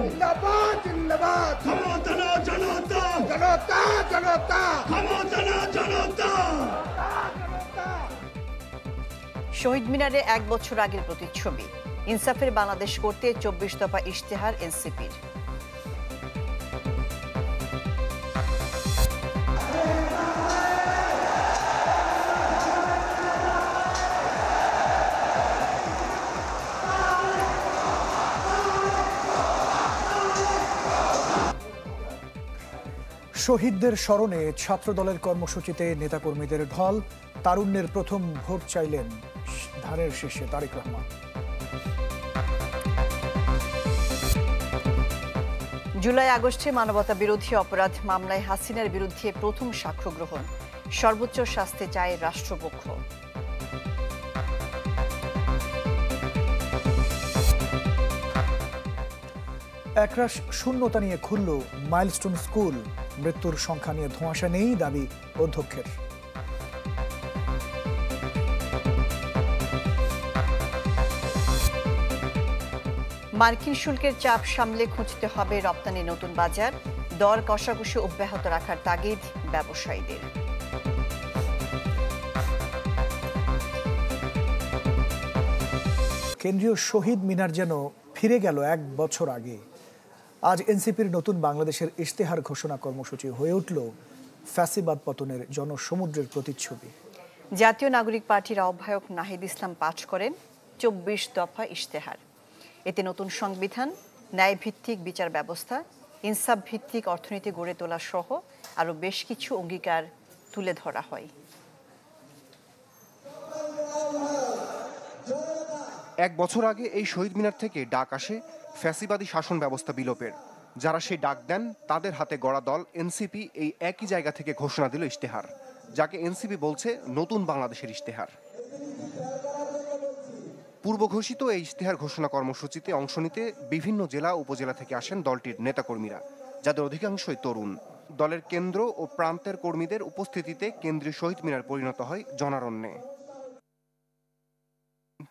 জিন্দাবাদ জিন্দাবাদ, ক্ষমতা না জনতা, জনতা জনতা, ক্ষমতা না জনতা। শহীদ মিনারে 1 বছর আগের প্রতিচ্ছবি, ইনসাফের বাংলাদেশ করতে 24 দফা ইশতেহার এনসিপির। শহীদদের স্মরণে ছাত্রদলের কর্মসূচিতে নেতাকর্মীদের ঢল, তারুণ্যের প্রথম ভোট চাইলেন ধানের শীর্ষে তারেক রহমান। জুলাই আগস্টে মানবতা বিরোধী অপরাধ মামলায় হাসিনার বিরুদ্ধে প্রথম সাক্ষ্য গ্রহণ, সর্বোচ্চ শাস্তি চায় রাষ্ট্রপক্ষ। একরাশ শূন্যতা নিয়ে খুলল মাইলস্টোন স্কুল, মৃত্যুর সংখ্যা নিয়ে ধোঁয়াশা নেই দাবি অধ্যক্ষের। মার্কিন শুল্কের চাপ সামলে খুঁজতে হবে রপ্তানি নতুন বাজার, দর কষাকষি অব্যাহত রাখার তাগিদ ব্যবসায়ীদের। কেন্দ্রীয় শহীদ মিনার যেন ফিরে গেল 1 বছর আগে। আজ এনসিপির নতুন বাংলাদেশের ইশতেহার ঘোষণা কর্মসূচি হয়ে উঠল ফ্যাসিবাদ পতনের জনসমুদ্রের প্রতিচ্ছবি। জাতীয় নাগরিক পার্টির আহ্বায়ক নাহিদ ইসলাম পাঠ করেন 24 দফা ইশতেহার। এতে নতুন সংবিধান, ন্যায়ভিত্তিক বিচার ব্যবস্থা, ইনসাফ ভিত্তিক অর্থনীতি গড়ে তোলা সহ আরও বেশ কিছু অঙ্গীকার তুলে ধরা হয়। 1 বছর আগে এই শহীদ মিনার থেকে ডাক আসে ফ্যাসিবাদী শাসন ব্যবস্থা বিলোপের। যারা সেই ডাক দেন তাদের হাতে গড়া দল এনসিপি এই একই জায়গা থেকে ঘোষণা দিল ইশতেহার, যাকে এনসিপি বলছে নতুন বাংলাদেশের ইশতেহার। পূর্ব ঘোষিত এই ইশতেহার ঘোষণা কর্মসূচিতে অংশ নিতে বিভিন্ন জেলা উপজেলা থেকে আসেন দলটির নেতাকর্মীরা, যাদের অধিকাংশই তরুণ। দলের কেন্দ্র ও প্রান্তের কর্মীদের উপস্থিতিতে কেন্দ্রীয় শহীদ মিনার পরিণত হয় জনারণ্যে।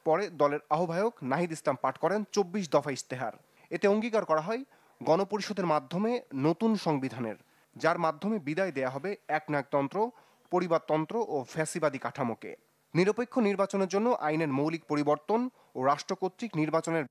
পরে দলের আহ্বায়ক নাহিদ ইসলাম পাঠ করেন 24 দফা ইশতেহার। এতে অঙ্গীকার করা হয় গণপরিষদের মাধ্যমে নতুন সংবিধানের, যার মাধ্যমে বিদায় দেয়া হবে একনায়কতন্ত্র, পরিবারতন্ত্র ও ফ্যাসিবাদী কাঠামোকে। নিরপেক্ষ নির্বাচনের জন্য আইনের মৌলিক পরিবর্তন ও রাষ্ট্র কর্তৃক নির্বাচনের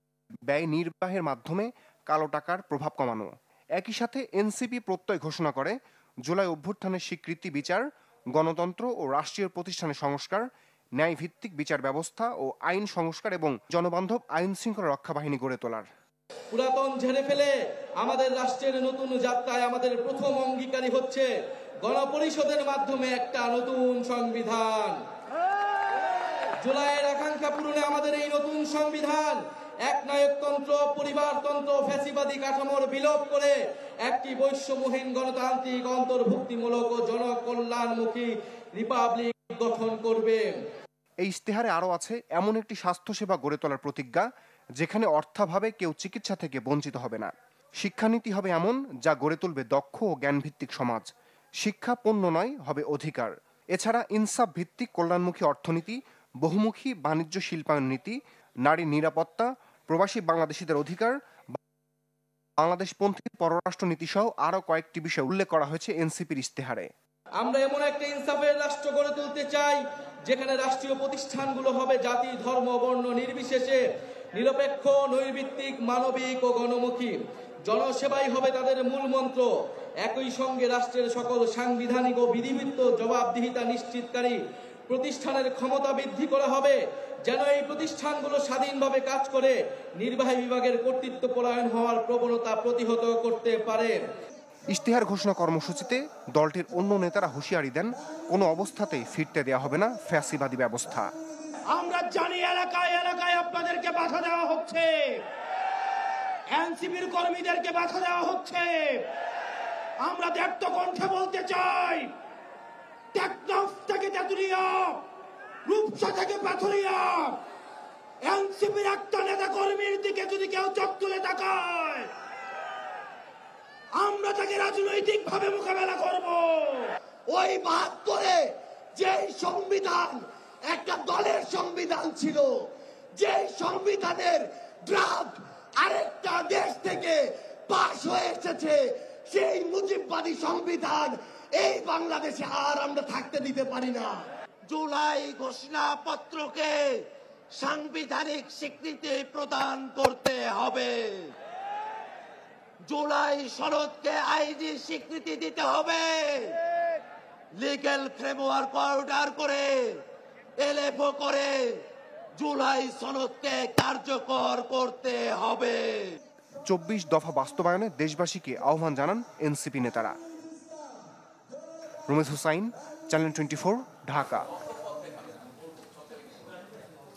ব্যয় নির্বাহের মাধ্যমে কালো টাকার প্রভাব কমানো। একই সাথে এনসিপি প্রত্যয় ঘোষণা করে জুলাই অভ্যুত্থানের স্বীকৃতি, বিচার, গণতন্ত্র ও রাষ্ট্রীয় প্রতিষ্ঠানের সংস্কার, ন্যায়ভিত্তিক বিচার ব্যবস্থা ও আইন সংস্কার এবং জনবান্ধব আইন শৃঙ্খলা রক্ষা বাহিনী গড়ে তোলার। পুরাতন ঝেড়ে ফেলে আমাদের রাষ্ট্রের নতুন যাত্রায় আমাদের প্রথম অঙ্গীকারী হচ্ছে গণপরিষদের মাধ্যমে একটা নতুন সংবিধান। জুলাইয়ের আকাঙ্ক্ষা পূরণে আমাদের এই নতুন সংবিধান একনায়কতন্ত্র, পরিবারতন্ত্র, ফ্যাসিবাদী কাঠামোর বিলোপ করে একটি বৈষম্যহীন গণতান্ত্রিক, অন্তর্ভুক্তিমূলক ও জনকল্যাণমুখী রিপাবলিক গঠন করবে। এই ইশতেহারে আরও আছে এমন একটি স্বাস্থ্যসেবা গড়ে তোলার প্রতিজ্ঞা, যেখানে অর্থাভাবে কেউ চিকিৎসা থেকে বঞ্চিত হবে না। শিক্ষানীতি হবে এমন যা গড়ে তুলবে দক্ষ ও জ্ঞানভিত্তিক সমাজ। শিক্ষা পণ্য নয়, হবে অধিকার। এছাড়া ইনসাফ ভিত্তিক কল্যাণমুখী অর্থনীতি, বহুমুখী বাণিজ্য শিল্পায়ন নীতি, নারী নিরাপত্তা, প্রবাসী বাংলাদেশিদের অধিকার, বাংলাদেশপন্থী পররাষ্ট্র নীতি সহ আরও কয়েকটি বিষয় উল্লেখ করা হয়েছে এনসিপির ইশতেহারে। আমরা এমন একটা ইনসাফের রাষ্ট্র গড়ে তুলতে চাই যেখানে রাষ্ট্রীয় প্রতিষ্ঠানগুলো হবে জাতি, ধর্ম, বর্ণ নির্বিশেষে নিরপেক্ষ, নৈর্ভিত্তিক, মানবিক ও গণমুখী। জনসেবাই হবে তাদের মূল মন্ত্র। একই সঙ্গে রাষ্ট্রের সকল সাংবিধানিক ও বিধিবদ্ধ জবাবদিহিতা নিশ্চিতকারী প্রতিষ্ঠানের ক্ষমতা বৃদ্ধি করা হবে, যেন এই প্রতিষ্ঠানগুলো স্বাধীনভাবে কাজ করে নির্বাহী বিভাগের কর্তৃত্ব পরায়ণ হওয়ার প্রবণতা প্রতিহত করতে পারে। ইশতেহার ঘোষণা কর্মসূচিতে দলটির অন্য নেতারা হুঁশিয়ারি দেন, কোনো অবস্থাতেই ফিরতে দেওয়া হবে না ফ্যাসিবাদী ব্যবস্থা। আমরা জানি এলাকায় এলাকায় আপনাদেরকে বাধা দেওয়া হচ্ছে, এনসিপির কর্মীদেরকে বাধা দেওয়া হচ্ছে। আমরা দেখতে কণ্ঠে বলতে চাই, টেকনাফ থেকে তেতুলিয়া, রূপসা থেকে পাথুরিয়া, এনসিপির একটা নেতা কর্মীর দিকে যদি কেউ চোখ তুলে তাকায়, আমরা তাকে রাজনৈতিক ভাবে মোকাবেলা করব। ওই ৭২ যে সংবিধান একটা দলের সংবিধান ছিল, যে সংবিধানের ড্রাফট আরেকটা দেশ থেকে পাশ হয়ে এসেছে, সেই মুজিববাদী সংবিধান এই বাংলাদেশে আর আমরা থাকতে দিতে পারি না। জুলাই ঘোষণাপত্রকে সাংবিধানিক স্বীকৃতি প্রদান করতে হবে। জুলাই সনদকে আইনি স্বীকৃতি দিতে হবে। লিগ্যাল ফ্রেমওয়ার্ক অর্ডার করে এলএফও করে জুলাই সনদকে কার্যকর করতে হবে। 24 দফা বাস্তবায়নে দেশবাসীকে আহ্বান জানান এনসিপি নেতারা। রুমেশ হুসাইন, চ্যানেল 24, ঢাকা।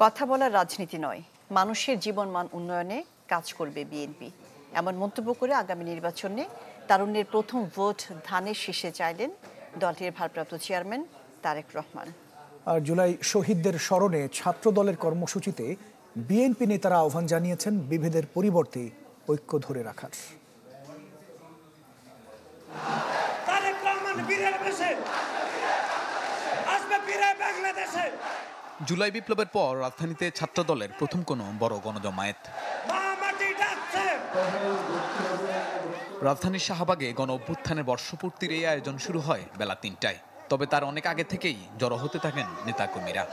কথা বলার রাজনীতি নয়, মানুষের জীবনমান উন্নয়নে কাজ করবে বিএনপি, এমন মন্তব্য করে আগামী নির্বাচনে তারুণ্যের প্রথম ভোট ধানের শীষে চাইলেন দলটির ভারপ্রাপ্ত চেয়ারম্যান তারেক রহমান। আর জুলাই শহীদদের স্মরণে ছাত্র দলের কর্মসূচিতে বিএনপি নেতারা আহ্বান জানিয়েছেন বিভেদের পরিবর্তে ঐক্য ধরে রাখার। তারেক রহমান বীরের বেশে আসবে, বীরে বাংলাদেশে। জুলাই বিপ্লবের পর রাজধানীতে ছাত্র দলের প্রথম কোনো বড় গণজমায়েত। রাজধানীর শাহবাগে গণ অভ্যুত্থানের বর্ষপূর্তির এই আয়োজন শুরু হয় বেলা ৩টায়। তবে তার অনেক আগে থেকেই জড়ো হতে থাকেন নেতাকর্মীরা।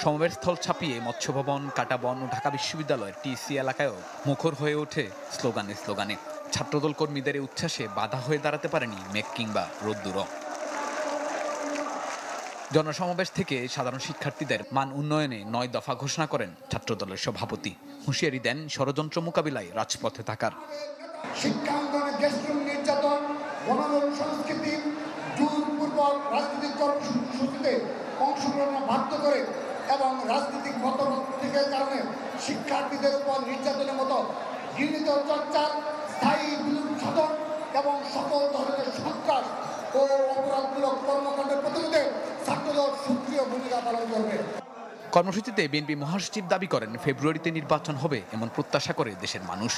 সমাবেশস্থল ছাপিয়ে মৎস্যভবন, কাটাবন ও ঢাকা বিশ্ববিদ্যালয়ের টিসি এলাকায়ও মুখর হয়ে ওঠে স্লোগানে স্লোগানে। ছাত্রদল কর্মীদের উচ্ছ্বাসে বাধা হয়ে দাঁড়াতে পারেনি মেঘ কিংবা রোদ্দুরও। জনসমাবেশ থেকে সাধারণ শিক্ষার্থীদের মান উন্নয়নে 9 দফা ঘোষণা করেন ছাত্রদলের সভাপতি। হুঁশিয়ারি দেন ষড়যন্ত্র মোকাবিলায় রাজপথে থাকার। শিক্ষাঙ্গনে দেশপ্রেম, নির্যাতন, গণরোধ সংস্কৃতি, জোরপূর্বক রাজনৈতিক কর্মসূচিতে অংশগ্রহণ বাধ্য করে এবং রাজনৈতিক মতভেদের কারণে শিক্ষার্থীদের উপর নির্যাতনের মতো ঘৃণিত চর্চার স্থায়ী বিলুপ সাধন এবং সকল ধরনের সন্ত্রাস ও অপরাধমূলক কর্মকাণ্ডের প্রতিরোধে ছাত্রদল সক্রিয় ভূমিকা পালন করবে। কর্মসূচিতে বিএনপি মহাসচিব দাবি করেন ফেব্রুয়ারিতে নির্বাচন হবে এমন প্রত্যাশা করে দেশের মানুষ।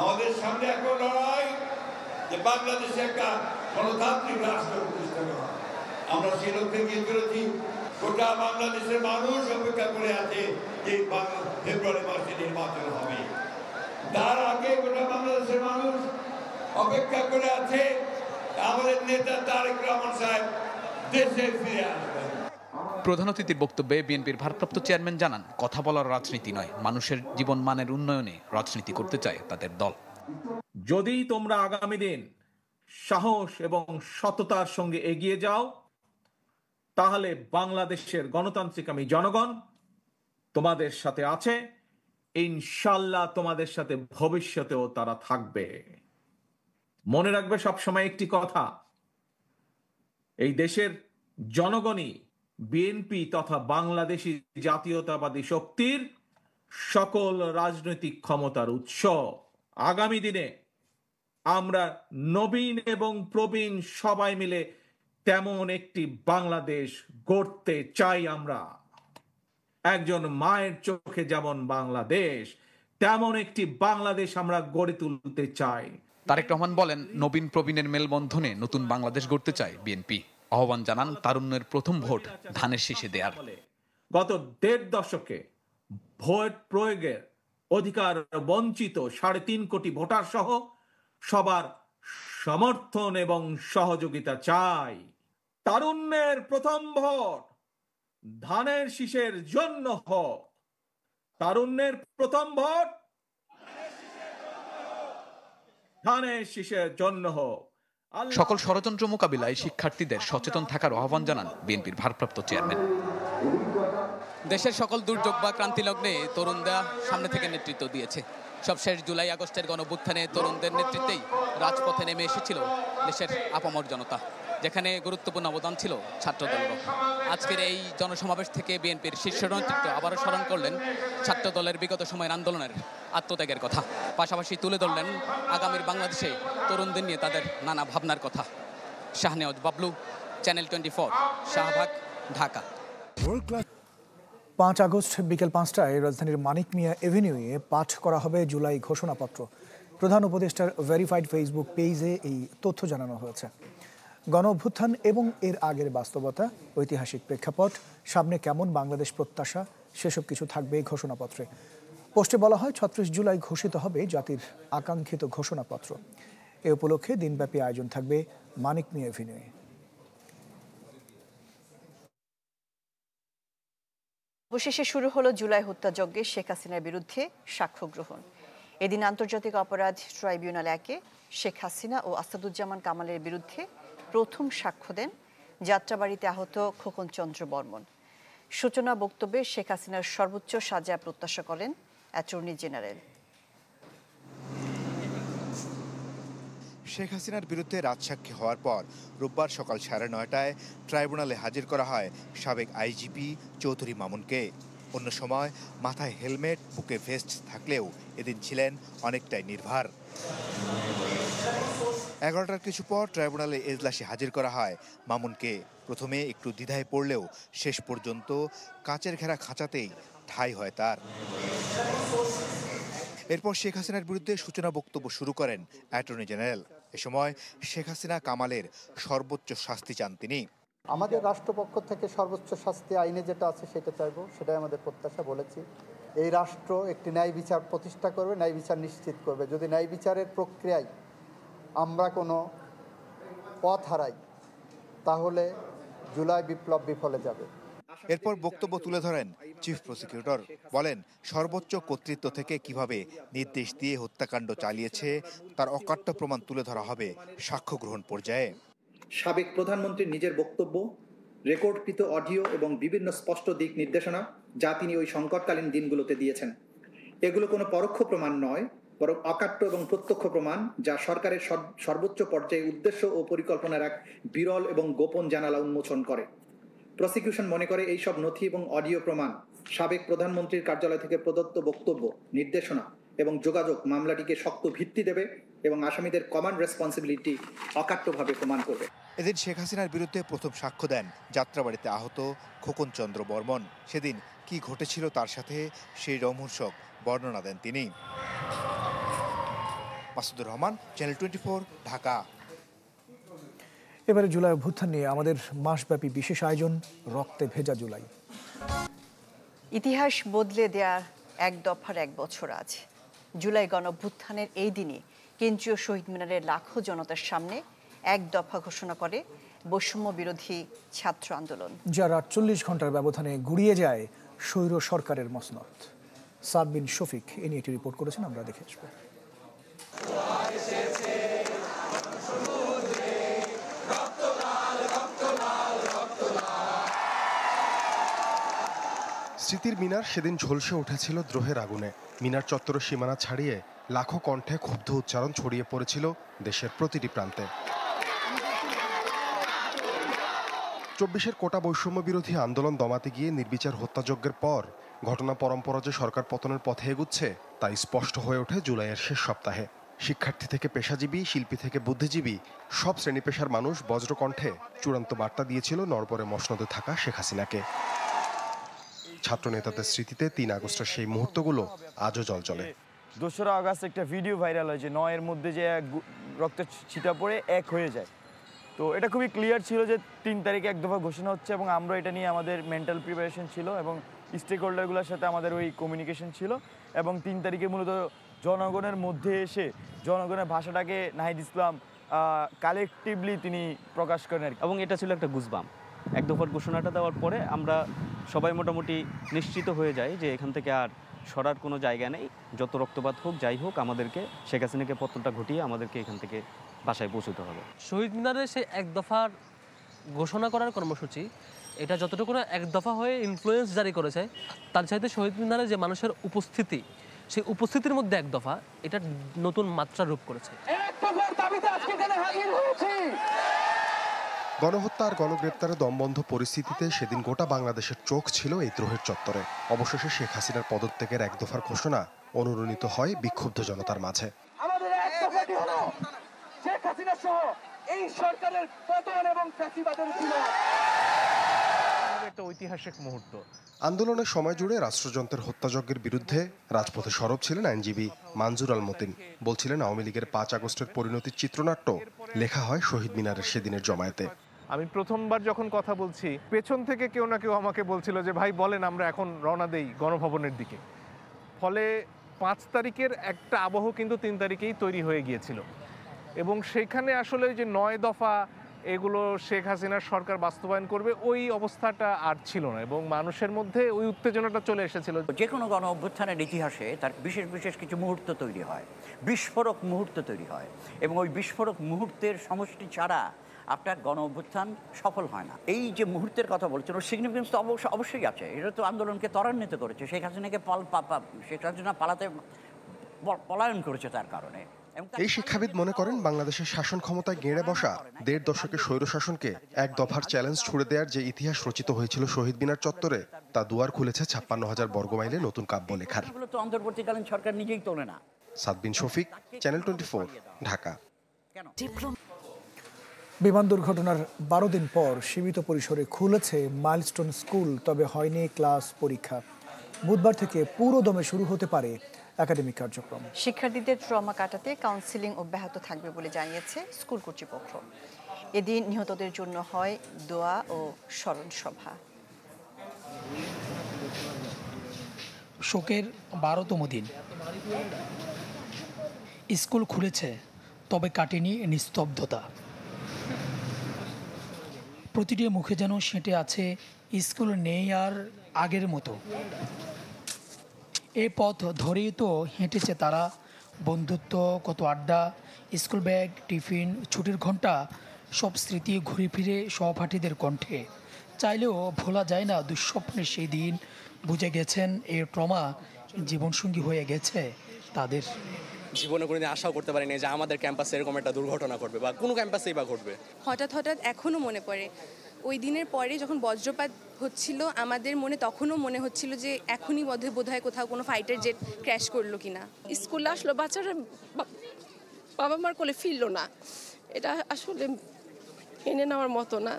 আমাদের সামনে এখন লড়াই যে বাংলাদেশে একটা গণতান্ত্রিক রাষ্ট্র প্রতিষ্ঠা করা। আমরা সেই লক্ষ্যে গিয়ে চলেছি। গোটা বাংলাদেশের মানুষ অপেক্ষা করে আছে যে ফেব্রুয়ারি মাসে নির্বাচন হবে। তার আগে গোটা বাংলাদেশের মানুষ অপেক্ষা করে আছে আমাদের নেতা তারেক রহমান সাহেব দেশে ফিরে আসবেন। প্রধান অতিথির বক্তব্যে বিএনপির ভারপ্রাপ্ত চেয়ারম্যান জানান, কথা বলার রাজনীতি নয়, মানুষের জীবন মানের উন্নয়নে রাজনীতি করতে চায় তাদের দল। যদি তোমরা আগামী দিন সাহস এবং সততার সঙ্গে এগিয়ে যাও, তাহলে বাংলাদেশের গণতান্ত্রিক আমি জনগণ তোমাদের সাথে আছে। ইনশাল্লাহ তোমাদের সাথে ভবিষ্যতেও তারা থাকবে। মনে রাখবে সবসময় একটি কথা, এই দেশের জনগণই বিএনপি তথা বাংলাদেশী জাতীয়তাবাদী শক্তির সকল রাজনৈতিক ক্ষমতার উৎস। আগামী দিনে আমরা নবীন এবং প্রবীণ সবাই মিলে তেমন একটি বাংলাদেশ গড়তে চাই। আমরা একজন মায়ের চোখে যেমন বাংলাদেশ, তেমন একটি বাংলাদেশ আমরা গড়ে তুলতে চাই। তারেক রহমান বলেন, নবীন প্রবীণের মেলবন্ধনে নতুন বাংলাদেশ গড়তে চায় বিএনপি। আহ্বান জানান তারুণ্যের প্রথম ভোট ধানের শীষে দেয়ার। গত 1.5 দশকে ভোট প্রয়োগের অধিকার বঞ্চিত 3.5 কোটি ভোটার সহ সবার সমর্থন এবং সহযোগিতা চাই। তারুণ্যের প্রথম ভোট ধানের শীষের জন্য হোক। তারুণ্যের প্রথম ভোট ধানের শীষের জন্য হোক। সকল ষড়যন্ত্র মোকাবিলায় শিক্ষার্থীদের সচেতন থাকার আহ্বান জানান বিএনপির ভারপ্রাপ্ত চেয়ারম্যান। দেশের সকল দুর্যোগ বা ক্রান্তি লগ্নে তরুণরা সামনে থেকে নেতৃত্ব দিয়েছে। সবশেষ জুলাই আগস্টের গণঅভ্যুত্থানে তরুণদের নেতৃত্বেই রাজপথে নেমে এসেছিল দেশের আপামর জনতা, যেখানে গুরুত্বপূর্ণ অবদান ছিল ছাত্রদলেরও। আজকের এই জনসমাবেশ থেকে বিএনপির শীর্ষ নেতৃত্ব আবারও স্মরণ করলেন ছাত্রদলের বিগত সময়ের আন্দোলনের আত্মত্যাগের কথা। পাশাপাশি তুলে ধরলেন আগামীর বাংলাদেশে তরুণদের নিয়ে তাদের নানা ভাবনার কথা। শাহনেওয়াজ বাবলু, চ্যানেল 24, শাহবাগ, ঢাকা। 5 আগস্ট বিকেল 5টায় রাজধানীর মানিক মিয়া এভিনিউয়ে পাঠ করা হবে জুলাই ঘোষণাপত্র। প্রধান উপদেষ্টার ভেরিফাইড ফেসবুক পেজে এই তথ্য জানানো হয়েছে। গণ অভ্যুত্থান এবং এর আগের বাস্তবতা, ঐতিহাসিক প্রেক্ষাপট, সামনে কেমন বাংলাদেশ প্রত্যাশা, সেসব কিছু থাকবে এই ঘোষণাপত্রে। পোস্টে বলা হয় ৩৬ জুলাই ঘোষিত হবে জাতির আকাঙ্ক্ষিত ঘোষণাপত্র। এ উপলক্ষে দিনব্যাপী আয়োজন থাকবে মানিক মিয়া এভিনিউয়ে। অবশেষে শুরু হলো জুলাই হত্যাযজ্ঞে শেখ হাসিনার বিরুদ্ধে সাক্ষ্য গ্রহণ। এদিন আন্তর্জাতিক অপরাধ ট্রাইব্যুনাল 1-এ শেখ হাসিনা ও আসাদুজ্জামান কামালের বিরুদ্ধে প্রথম সাক্ষ্য দেন যাত্রাবাড়িতে আহত খোকন চন্দ্র বর্মন। সূচনা বক্তব্যে শেখ হাসিনার সর্বোচ্চ সাজা প্রত্যাশা করেন অ্যাটর্নি জেনারেল। শেখ হাসিনার বিরুদ্ধে রাজসাক্ষী হওয়ার পর রোববার সকাল 9:30টায় ট্রাইব্যুনালে হাজির করা হয় সাবেক আইজিপি চৌধুরী মামুনকে। অন্য সময় মাথায় হেলমেট, বুকে ভেস্ট থাকলেও এদিন ছিলেন অনেকটাই নির্ভার। 11টার কিছু পর ট্রাইব্যুনালে এজলাসে হাজির করা হয় মামুনকে। প্রথমে একটু দ্বিধায় পড়লেও শেষ পর্যন্ত কাচের ঘেরা খাঁচাতেই ঠাঁই হয় তার। এরপর শেখ হাসিনার বিরুদ্ধে সূচনা বক্তব্য শুরু করেন অ্যাটর্নি জেনারেল। এ সময় শেখ হাসিনা কামালের সর্বোচ্চ শাস্তি চান তিনি। আমাদের রাষ্ট্রপক্ষ থেকে সর্বোচ্চ শাস্তি আইনে যেটা আছে সেটা চাইবো, সেটাই আমাদের প্রত্যাশা। বলেছি এই রাষ্ট্র একটি ন্যায় বিচার প্রতিষ্ঠা করবে, ন্যায় বিচার নিশ্চিত করবে। যদি ন্যায় বিচারের প্রক্রিয়ায় আমরা কোনো পথ হারাই তাহলে জুলাই বিপ্লব বিফলে যাবে। এরপর বক্তব্য তুলে ধরেন চিফ প্রসিকিউটর। বলেন সর্বোচ্চ কর্তৃত্ব থেকে কিভাবে নির্দেশ দিয়ে হত্যাকাণ্ড চালিয়েছে তার অকাট্য প্রমাণ তুলে ধরা হবে সাক্ষ্য গ্রহণ পর্যায়ে। সাবেক প্রধানমন্ত্রীর নিজের বক্তব্য, রেকর্ডকৃত অডিও এবং বিভিন্ন স্পষ্ট দিক নির্দেশনা যা তিনি ওই সংকটকালীন দিনগুলোতে দিয়েছেন, এগুলো কোনো পরোক্ষ প্রমাণ নয়, বরং অকাট্য এবং প্রত্যক্ষ প্রমাণ যা সরকারের সর্বোচ্চ পর্যায়ে উদ্দেশ্য ও পরিকল্পনার এক বিরল এবং গোপন জানালা উন্মোচন করে। প্রসিকিউশন মনে করে এই সব নথি এবং অডিও প্রমাণ সাবেক প্রধানমন্ত্রীর কার্যালয় থেকে প্রদত্ত বক্তব্য, নির্দেশনা এবং যোগাযোগ মামলাটিকে শক্ত ভিত্তি দেবে এবং আসামিদের কমান্ড রেসপন্সিবিলিটি অকাট্যভাবে প্রমাণ করবে। এদিন শেখ হাসিনার বিরুদ্ধে প্রথম সাক্ষ্য দেন যাত্রাবাড়িতে আহত খোকন চন্দ্র বর্মন। সেদিন কি ঘটেছিল তার সাথে সেই রোমহর্ষক বর্ণনা দেন তিনি। মাসুদুর রহমান, চ্যানেল 24, ঢাকা। এবারে জুলাই অভ্যুত্থান নিয়ে আমাদের মাসব্যাপী বিশেষ আয়োজন রক্তে ভেজা জুলাই। ইতিহাস বদলে দেওয়ার এক দফার 1 বছর আজ। জুলাই গণঅভ্যুত্থানের এই দিনে কেন্দ্রীয় শহীদ মিনারের লাখো জনতার সামনে 1 দফা ঘোষণা করে বৈষম্য বিরোধী ছাত্র আন্দোলন, যার 48 ঘন্টার ব্যবধানে গুড়িয়ে যায় স্বৈর সরকারের মসনদ। সাববিন শফিক এ নিয়ে একটি রিপোর্ট করেছেন, আমরা দেখে আসবো। স্মৃতির মিনার সেদিন ঝলসে উঠেছিল দ্রোহের আগুনে। মিনার চত্বরের সীমানা ছাড়িয়ে লাখো কণ্ঠে ক্ষুব্ধ উচ্চারণ ছড়িয়ে পড়েছিল দেশের প্রতিটি প্রান্তে। 24-এর কোটা বৈষম্য বিরোধী আন্দোলন দমাতে গিয়ে নির্বিচার হত্যাযজ্ঞের পর ঘটনা পরম্পরা যে সরকার পতনের পথে এগুচ্ছে তাই স্পষ্ট হয়ে ওঠে জুলাইয়ের শেষ সপ্তাহে। শিক্ষার্থী থেকে পেশাজীবী, শিল্পী থেকে বুদ্ধিজীবী, সব শ্রেণী পেশার মানুষ বজ্রকণ্ঠে চূড়ান্ত বার্তা দিয়েছিল নড়বড়ে মসনদে থাকা শেখ হাসিনাকে। ছাত্র নেতাদের স্মৃতিতে 3 আগস্টের সেই মুহূর্তগুলো আজও জলজলে। 2রা আগস্ট একটা ভিডিও ভাইরাল হয়েছে, 9-এর মধ্যে যে রক্তের ছিটা পড়ে এক হয়ে যায়। তো এটা খুবই ক্লিয়ার ছিল যে 3 তারিখে 1 দফা ঘোষণা হচ্ছে এবং আমরা এটা নিয়ে আমাদের মেন্টাল প্রিপারেশন ছিল এবং স্টেক হোল্ডারগুলোর সাথে আমাদের ওই কমিউনিকেশন ছিল এবং 3 তারিখে মূলত জনগণের মধ্যে এসে জনগণের ভাষাটাকে নাহিদ ইসলাম কালেকটিভলি তিনি প্রকাশ করেন এবং এটা ছিল একটা গুজবাম। 1 দফার ঘোষণাটা দেওয়ার পরে আমরা সবাই মোটামুটি নিশ্চিত হয়ে যাই যে এখান থেকে আর সরার কোনো জায়গা নেই। যত রক্তপাত হোক, যাই হোক, আমাদেরকে শেখ হাসিনাকে পতনটা ঘটিয়ে আমাদেরকে এখান থেকে বাসায় পৌঁছতে হবে। শহীদ মিনারে সেই 1 দফার ঘোষণা করার কর্মসূচি, এটা যতটুকু 1 দফা হয়ে ইনফ্লুয়েন্স জারি করেছে, তার চাইতে শহীদ মিনারে যে মানুষের উপস্থিতি, সেই উপস্থিতির মধ্যে 1 দফা এটা নতুন মাত্রা রূপ করেছে। গণহত্যা আর গণগ্রেপ্তারে দমবন্ধ পরিস্থিতিতে সেদিন গোটা বাংলাদেশের চোখ ছিল এই দ্রোহের চত্বরে। অবশেষে শেখ হাসিনার পদত্যাগের 1 দফার ঘোষণা অনুরণিত হয় বিক্ষুব্ধ জনতার মাঝে। আমাদের 1 দফাটি হলো শেখ হাসিনা সহ এই সরকারের পতন এবং ফ্যাসিবাদের বিলোপ। একটা ঐতিহাসিক মুহূর্ত। আন্দোলনের সময় জুড়ে রাষ্ট্রযন্ত্রের হত্যাযজ্ঞের বিরুদ্ধে রাজপথে সরব ছিলেন আইনজীবী মানজুর আল মতিন। বলছিলেন আওয়ামী লীগের 5 আগস্টের পরিণতির চিত্রনাট্য লেখা হয় শহীদ মিনারের সেদিনের জমায়েতে। আমি প্রথমবার যখন কথা বলছি, পেছন থেকে কেউ না কেউ আমাকে বলছিল যে ভাই বলেন আমরা এখন রওনা দেই গণভবনের দিকে। ফলে 5 তারিখের একটা আবহ কিন্তু 3 তারিখেই তৈরি হয়ে গিয়েছিল এবং সেখানে আসলে যে 9 দফা এগুলো শেখ হাসিনার সরকার বাস্তবায়ন করবে ওই অবস্থাটা আর ছিল না এবং মানুষের মধ্যে ওই উত্তেজনাটা চলে এসেছিল। যে কোনো গণ অভ্যুত্থানের ইতিহাসে তার বিশেষ বিশেষ কিছু মুহূর্ত তৈরি হয়, বিস্ফোরক মুহূর্ত তৈরি হয় এবং ওই বিস্ফোরক মুহূর্তের সমষ্টি ছাড়া আপনার গণ অভ্যুত্থান সফল হয় না। এই যে মুহূর্তের কথা বলছেন ওর সিগনিফিকেন্স তো অবশ্যই আছে। এটা তো আন্দোলনকে ত্বরান্বিত করেছে, শেখ হাসিনাকে শেখ হাসিনা পলায়ন করেছে তার কারণে। এই শিক্ষাবিদ মনে করেন বাংলাদেশের শাসন ক্ষমতায় গেড়ে বসা 1.5 দশকের স্বৈরশাসনকে এক দফার চ্যালেঞ্জ ছুড়ে দেওয়ার যে ইতিহাস রচিত হয়েছিল শহীদ মিনার চত্বরে তা দুয়ার খুলেছে 56,000 বর্গমাইলে নতুন কাব্য লেখার। এগুলো তো অন্তর্বর্তীকালীন সরকার নিজেই তোলে না। সাদবিন শফিক, চ্যানেল 24, ঢাকা। বিমান দুর্ঘটনার 12 দিন পর সীমিত পরিসরে খুলেছে মাইলস্টোন স্কুল, তবে হয়নি ক্লাস পরীক্ষা। বুধবার থেকে পুরো দমে শুরু হতে পারে একাডেমিক কার্যক্রম। শিক্ষার্থীদের ট্রমা কাটাতে কাউন্সেলিং অব্যাহত থাকবে বলে জানিয়েছে স্কুল কর্তৃপক্ষ। এদিন নিহতদের জন্য হয় দোয়া ও স্মরণ সভা। শোকের 12তম দিন, স্কুল খুলেছে তবে কাটেনি নিস্তব্ধতা। প্রতিটি মুখে যেন সেঁটে আছে স্কুল নেই আর আগের মতো। এই পথ ধরেই তো হেঁটেছে তারা, বন্ধুত্ব, কত আড্ডা, স্কুল ব্যাগ, টিফিন, ছুটির ঘন্টা, সব স্মৃতি ঘুরে ফিরে সহপাঠীদের কণ্ঠে। চাইলেও ভোলা যায় না দুঃস্বপ্নের সেই দিন। বুঝে গেছেন এই ট্রমা জীবনসঙ্গী হয়ে গেছে তাদের। জীবনে কোনোদিন আশাও করতে পারিনি যে আমাদের ক্যাম্পাসে এরকম একটা দুর্ঘটনা ঘটবে বা কোনো ক্যাম্পাসেই বা ঘটবে। হঠাৎ এখনও মনে পড়ে ওই দিনের পরে যখন বজ্রপাত হচ্ছিল, আমাদের মনে তখনও মনে হচ্ছিল যে এখনই বোধহয় কোথাও কোনো ফাইটার জেট ক্র্যাশ করলো কিনা। স্কুলে আসলো, বাচ্চারা বাবা মার কোলে ফিরলো না, এটা আসলে মেনে নেওয়ার মতো না।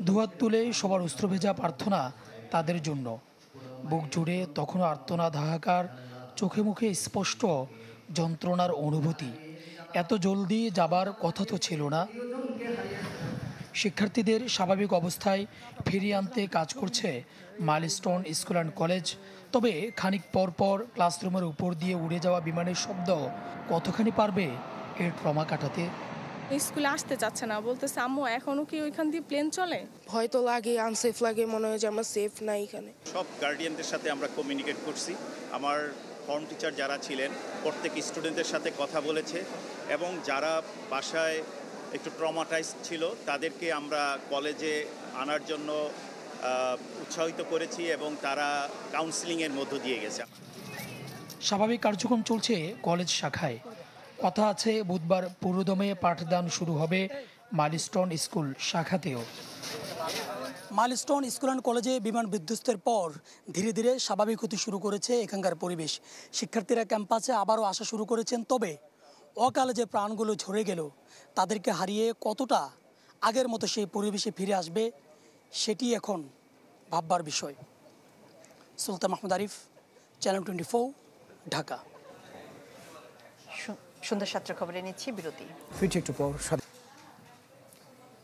দুহাত তুলে সবার অস্ত্র ভেজা প্রার্থনা তাদের জন্য। বুক জুড়ে তখনও আর্তনাদ, হাহাকার, চোখে মুখে স্পষ্ট যন্ত্রণার অনুভূতি। এত জলদি যাবার কথা তো ছিল না। শিক্ষার্থীদের স্বাভাবিক অবস্থায় ফিরিয়ে আনতে কাজ করছে মাইলস্টোন স্কুল অ্যান্ড কলেজ। তবে খানিক পর পর ক্লাসরুমের উপর দিয়ে উড়ে যাওয়া বিমানের শব্দ কতখানি পারবে এর ট্রমা কাটাতে। স্কুলে আসতে চাচ্ছে না, বলতেছে আম্মু এখনো কি ওইখান দিয়ে প্লেন চলে। ভয় তো লাগে, আনসেফ লাগে, মনে হয় যে আমরা সেফ না এখানে। সব গার্ডিয়ানদের সাথে আমরা কমিউনিকেট করছি। আমার ফর্ম টিচার যারা ছিলেন প্রত্যেক স্টুডেন্টদের সাথে কথা বলেছে এবং যারা বাসায় একটু ট্রমাটাইজ ছিল তাদেরকে আমরা কলেজে আনার জন্য উৎসাহিত করেছি এবং তারা কাউন্সেলিংয়ের মধ্য দিয়ে গেছে। স্বাভাবিক কার্যক্রম চলছে কলেজ শাখায়। কথা আছে বুধবার পুরোদমে পাঠদান শুরু হবে মাইলস্টোন স্কুল শাখাতেও। মাইলস্টোন স্কুল অ্যান্ড কলেজে বিমান বিধ্বস্তের পর ধীরে ধীরে স্বাভাবিক হতে শুরু করেছে এখানকার পরিবেশ। শিক্ষার্থীরা ক্যাম্পাসে আবারও আসা শুরু করেছেন। তবে অকালে যে প্রাণগুলো ঝরে গেল, তাদেরকে হারিয়ে কতটা আগের মতো সেই পরিবেশে ফিরে আসবে সেটি এখন ভাববার বিষয়। সুলতান মাহমুদ আরিফ, চ্যানেল 24, ঢাকা। সন্ধ্যা 7টার খবরে নিচ্ছি বিরতি। ফিরছি একটু পর।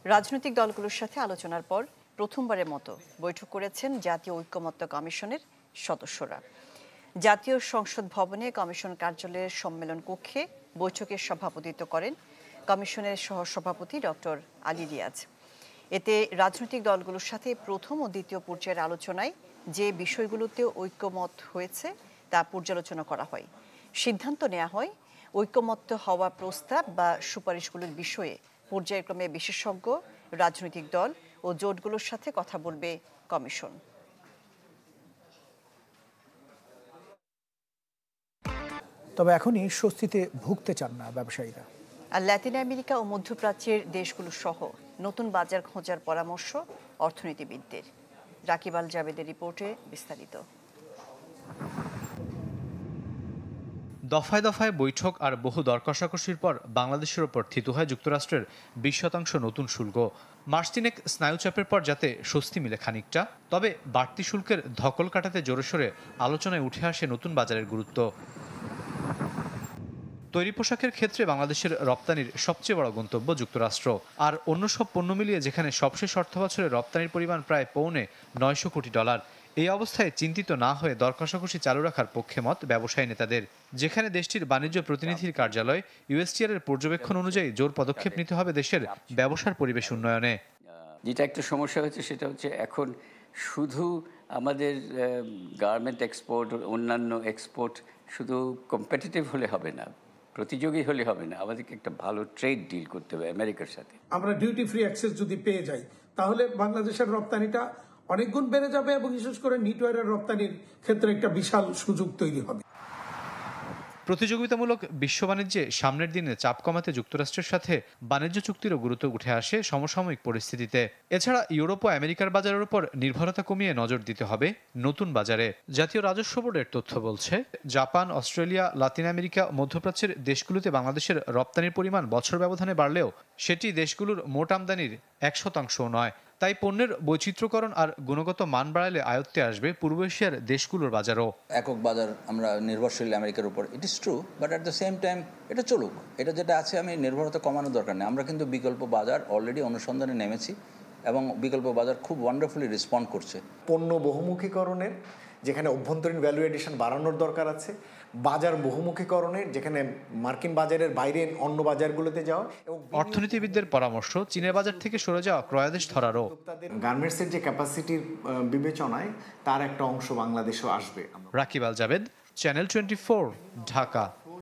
রাজনৈতিক দলগুলোর সাথে আলোচনার পর প্রথমবারের মতো বৈঠক করেছেন জাতীয় ঐকমত্য কমিশনের সদস্যরা। জাতীয় সংসদ ভবনে কমিশন কার্যালয়ের সম্মেলন কক্ষে বৈঠকের সভাপতিত্ব করেন কমিশনের সহসভাপতি ডক্টর আলী রিয়াজ। এতে রাজনৈতিক দলগুলোর সাথে প্রথম ও দ্বিতীয় পর্যায়ের আলোচনায় যে বিষয়গুলোতে ঐকমত হয়েছে তা পর্যালোচনা করা হয়। সিদ্ধান্ত নেওয়া হয় ঐকমত্য হওয়া প্রস্তাব বা সুপারিশগুলোর বিষয়ে পর্যায়ক্রমে বিশেষজ্ঞ, রাজনৈতিক দল ও জোটগুলোর সাথে কথা বলবে কমিশন। তবে এখনই স্বস্তিতে ভুগতে চান না ব্যবসায়ীরা। আর ল্যাটিন আমেরিকা ও মধ্যপ্রাচ্যের দেশগুলো সহ নতুন বাজার খোঁজার পরামর্শ অর্থনীতিবিদদের। রাকিব আল জাবেদের রিপোর্টে বিস্তারিত। দফায় দফায় বৈঠক আর বহু দর কষাকষির পর বাংলাদেশের ওপর থিতু হয় যুক্তরাষ্ট্রের 20% নতুন শুল্ক। মাস তিনেক স্নায়ুচাপের পর যাতে স্বস্তি মিলে খানিকটা, তবে বাড়তি শুল্কের ধকল কাটাতে জোরেশোরে আলোচনায় উঠে আসে নতুন বাজারের গুরুত্ব। তৈরি পোশাকের ক্ষেত্রে বাংলাদেশের রপ্তানির সবচেয়ে বড় গন্তব্য যুক্তরাষ্ট্র। আর অন্য সব পণ্য মিলিয়ে যেখানে সবশেষ অর্থবছরে রপ্তানির পরিমাণ প্রায় $900 কোটি, এই অবস্থায় চিন্তিত না হয়ে দর কষাকষি চালু রাখার পক্ষে মত ব্যবসায়ী নেতাদের, যেখানে দেশটির বাণিজ্য প্রতিনিধির কার্যালয় ইউএসটিআর এর পর্যবেক্ষণ অনুযায়ী জোর পদক্ষেপ নিতে হবে দেশের ব্যবসার পরিবেশ উন্নয়নে। যেটা একটা সমস্যা হচ্ছে সেটা হচ্ছে এখন শুধু আমাদের গার্মেন্ট এক্সপোর্ট, অন্যান্য এক্সপোর্ট শুধু কম্পিটিটিভ হলে হবে না, প্রতিযোগী হলে হবে না, আমাদেরকে একটা ভালো ট্রেড ডিল করতে হবে আমেরিকার সাথে। আমরা ডিউটি ফ্রি অ্যাক্সেস যদি পেয়ে যাই তাহলে বাংলাদেশের রপ্তানিটা অনেক গুণ বেড়ে যাবে এবং বিশেষ করে নিটওয়্যারের রপ্তানির ক্ষেত্রে একটা বিশাল সুযোগ তৈরি হবে। প্রতিযোগিতামূলক বিশ্ব বাণিজ্যে সামনের দিনে চাপ কমাতে যুক্তরাষ্ট্রের সাথে বাণিজ্য চুক্তিরও গুরুত্ব উঠে আসে সমসাময়িক পরিস্থিতিতে। এছাড়া ইউরোপ ও আমেরিকার বাজারের উপর নির্ভরতা কমিয়ে নজর দিতে হবে নতুন বাজারে। জাতীয় রাজস্ব বোর্ডের তথ্য বলছে, জাপান, অস্ট্রেলিয়া, লাতিন আমেরিকা, মধ্যপ্রাচ্যের দেশগুলোতে বাংলাদেশের রপ্তানির পরিমাণ বছর ব্যবধানে বাড়লেও সেটি দেশগুলোর মোট আমদানির 1% নয়। তাই পণ্যের বৈচিত্র্যকরণ আর গুণগত মান বাড়ালে আয়ত্তে আসবে পূর্ব এশিয়ার দেশগুলোর বাজারও। একক বাজার আমরা নির্ভরশীল আমেরিকার উপর, it is true, but at the same time এটা চলুক, এটা যেটা আছে আমি নির্ভরতা কমানোর দরকার নেই। আমরা কিন্তু বিকল্প বাজার অলরেডি অনুসন্ধানে নেমেছি এবং বিকল্প বাজার খুব ওয়ান্ডারফুলি রেসপন্ড করছে। পণ্য বহুমুখীকরণের যেখানে অভ্যন্তরীণ ভ্যালু এডিশন বাড়ানোর দরকার আছে, বাজার বহুমুখীকরণের যেখানে মার্কিন বাজারের বাইরে অন্য বাজারগুলোতে যাওয়া, এবং অর্থনীতিবিদদের পরামর্শ চীনের বাজার থেকে সরে যাওয়া ক্রয়াদেশ ধরারও। গার্মেন্টসের যে ক্যাপাসিটির বিবেচনায় তার একটা অংশ বাংলাদেশও আসবে। রাকিব আল জাবেদ, চ্যানেল 24, ঢাকা।